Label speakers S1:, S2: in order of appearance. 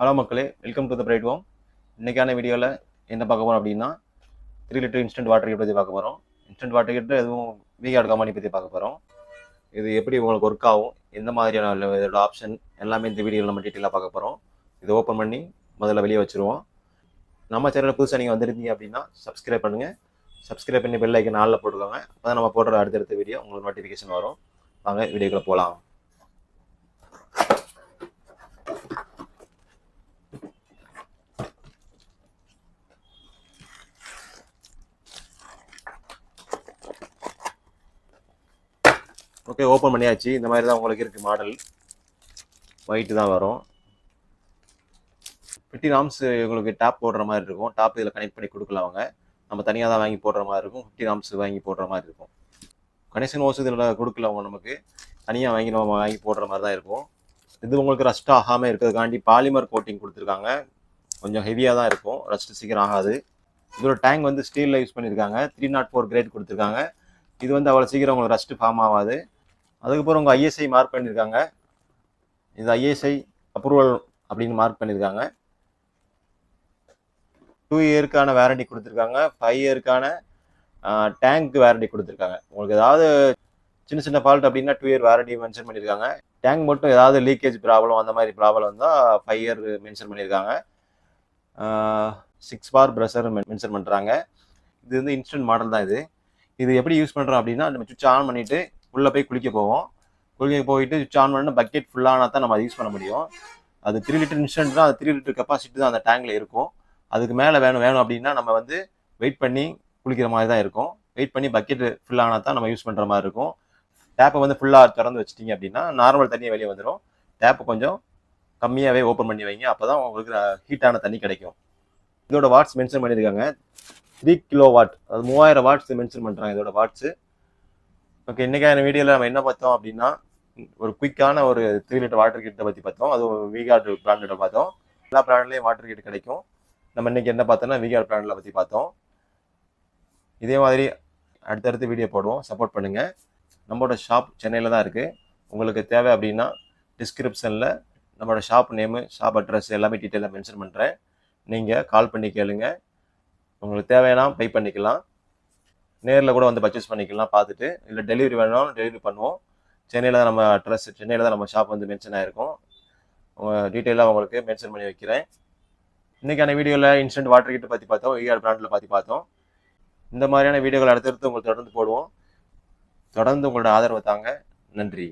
S1: Hello மக்களே, welcome to the bright home. இன்றைக்கான வீடியோவில் என்ன பார்க்க போகிறோம் அப்படின்னா 3 லிட்டர் இன்ஸ்டன்ட் வாட்டர் ஹீட்டர் பற்றி பார்க்க போகிறோம். இன்ஸ்டன்ட் வாட்டர் ஹீட்டர் எதுவும் V-Guard கம்பெனி பற்றி பார்க்க போகிறோம். இது எப்படி உங்களுக்கு ஒர்க் ஆகும், எந்த மாதிரியான இதோட ஆப்ஷன் எல்லாமே இந்த வீடியோவில் நம்ம டீட்டெயிலாக பார்க்க போகிறோம். இதை ஓப்பன் பண்ணி முதல்ல வெளியே வச்சுருவோம். நம்ம சேனலில் புதுசாக நீங்கள் வந்துருந்தீங்க அப்படின்னா சப்ஸ்கிரைப் பண்ணுங்கள். சப்ஸ்கிரைப் பண்ணி பெல் ஐக்கன் நாளில் போட்டுக்கோங்க. அப்போ தான் நம்ம போடுற அடுத்தடுத்த வீடியோ உங்களுக்கு நோட்டிஃபிகேஷன் வரும். வாங்க வீடியோக்குள்ளே போகலாம். ஓகே, ஓப்பன் பண்ணியாச்சு. இந்த மாதிரி தான் உங்களுக்கு இருக்குது மாடல். ஒயிட்டு தான் வரும். 50 ஆம்ஸ் உங்களுக்கு டாப் போடுற மாதிரி இருக்கும். டாப் இதில் கனெக்ட் பண்ணி கொடுக்கலாம். அவங்க நம்ம தனியாக தான் வாங்கி போடுற மாதிரி இருக்கும். 50 ஆம்ஸ் வாங்கி போடுற மாதிரி இருக்கும். கனெக்ஷன் ஓஸ் இதில் கொடுக்கல. அவங்க நமக்கு தனியாக நம்ம வாங்கி போடுற மாதிரி தான் இருக்கும். இது உங்களுக்கு ரஸ்ட் ஆகாமல் இருக்கிறதுக்காண்டி பாலிமர் கோட்டிங் கொடுத்துருக்காங்க. கொஞ்சம் ஹெவியாக தான் இருக்கும், ரஸ்ட் சீக்கிரம் ஆகாது. இதோட டேங்க் வந்து ஸ்டீலில் யூஸ் பண்ணியிருக்காங்க. 304 கிரேட் கொடுத்துருக்காங்க. இது வந்து அவ்வளோ சீக்கிரம் உங்களுக்கு ரஸ்ட் ஃபார்ம் ஆகாது. அதுக்கப்புறம் உங்கள் ஐஎஸ்ஐ மார்க் பண்ணியிருக்காங்க. இது ஐஎஸ்ஐ அப்ரூவல் அப்படின்னு மார்க் பண்ணியிருக்காங்க. 2 இயருக்கான வேரண்டி கொடுத்துருக்காங்க. 5 இயருக்கான டேங்க் வேரண்டி கொடுத்துருக்காங்க. உங்களுக்கு ஏதாவது சின்ன சின்ன ஃபால்ட் அப்படின்னா 2 இயர் வேரண்டி மென்ஷன் பண்ணியிருக்காங்க. டேங்க் மட்டும் ஏதாவது லீக்கேஜ் ப்ராப்ளம் அந்த மாதிரி ப்ராப்ளம் வந்தால் 5 இயர் மென்ஷன் பண்ணியிருக்காங்க. 6 பார் ப்ரெஷர் மென்ஷன் பண்ணுறாங்க. இது வந்து இன்ஸ்டன்ட் மாடல் தான். இது எப்படி யூஸ் பண்ணுறோம் அப்படின்னா, நம்ம சுவிட்ச் ஆன் பண்ணிவிட்டு உள்ளே போய் குளிக்க போவோம். குளிக்க போயிட்டு சுவிட்ச் ஆன் பண்ணி பக்கெட் ஃபுல்லானால் தான் நம்ம அதை யூஸ் பண்ண முடியும். அது 3 லிட்டர் இன்ஸ்டன்ட் தான். அது 3 லிட்டர் கெப்பாசிட்டி தான் அந்த டேங்கில் இருக்கும். அதுக்கு மேலே வேணும் அப்படின்னா நம்ம வந்து வெயிட் பண்ணி குளிக்கிற மாதிரி தான் இருக்கும். வெயிட் பண்ணி பக்கெட் ஃபுல்லானால் தான் நம்ம யூஸ் பண்ணுற மாதிரி இருக்கும். டேப்பை வந்து ஃபுல்லாக திறந்து வச்சிட்டிங்க அப்படின்னா நார்மல் தண்ணியை வெளியே வந்துடும். டேப்பை கொஞ்சம் கம்மியாகவே ஓப்பன் பண்ணி வைங்க. அப்போ தான் உங்களுக்கு ஹீட்டான தண்ணி கிடைக்கும். இதோட வாட்ஸ் மென்ஷன் பண்ணியிருக்காங்க. 3 கிலோவாட், அது 3000 வாட்ஸ் மென்ஷன் பண்ணுறாங்க இதோட வாட்ஸு. ஓகே, இன்றைக்கான வீடியோவில் நம்ம என்ன பார்த்தோம் அப்படின்னா, ஒரு குயிக்கான ஒரு 3 லிட்டர் வாட்டர் ஹீட்டரை பற்றி பார்த்தோம். அதுவும் V-Guard பிராண்டோட பார்த்தோம். எல்லா பிராண்ட்லேயும் வாட்டர் ஹீட்டர் கிடைக்கும். நம்ம இன்றைக்கி என்ன பார்த்தோம்னா V-Guard பிராண்டில் பற்றி பார்த்தோம். இதே மாதிரி அடுத்தடுத்து வீடியோ போடுவோம். சப்போர்ட் பண்ணுங்கள். நம்மளோட ஷாப் சென்னையில் தான் இருக்குது. உங்களுக்கு தேவை அப்படின்னா டிஸ்கிரிப்ஷனில் நம்மளோட ஷாப் நேமு, ஷாப் அட்ரஸ் எல்லாமே டீட்டெயிலாக மென்ஷன் பண்ணுறேன். நீங்கள் கால் பண்ணி கேளுங்க. உங்களுக்கு தேவைன்னா பே பண்ணிக்கலாம். நேரில் கூட வந்து பர்ச்சேஸ் பண்ணிக்கலாம் பார்த்துட்டு. இல்லை டெலிவரி வேணாலும் டெலிவரி பண்ணுவோம். சென்னையில் தான் நம்ம அட்ரஸ், சென்னையில் தான் நம்ம ஷாப் வந்து மென்ஷன் ஆகிருக்கும். டீட்டெயிலாக உங்களுக்கு மென்ஷன் பண்ணி வைக்கிறேன். இன்றைக்கான வீடியோவில் இன்ஸ்டன்ட் வாட்டர் ஹீட்டர் பற்றி பார்த்தோம். V-Guard பிராண்டில் பற்றி பார்த்தோம். இந்த மாதிரியான வீடியோக்கள் அடுத்தடுத்து உங்களுக்கு தொடர்ந்து போடுவோம். தொடர்ந்து உங்களோட ஆதரவு தாங்க. நன்றி.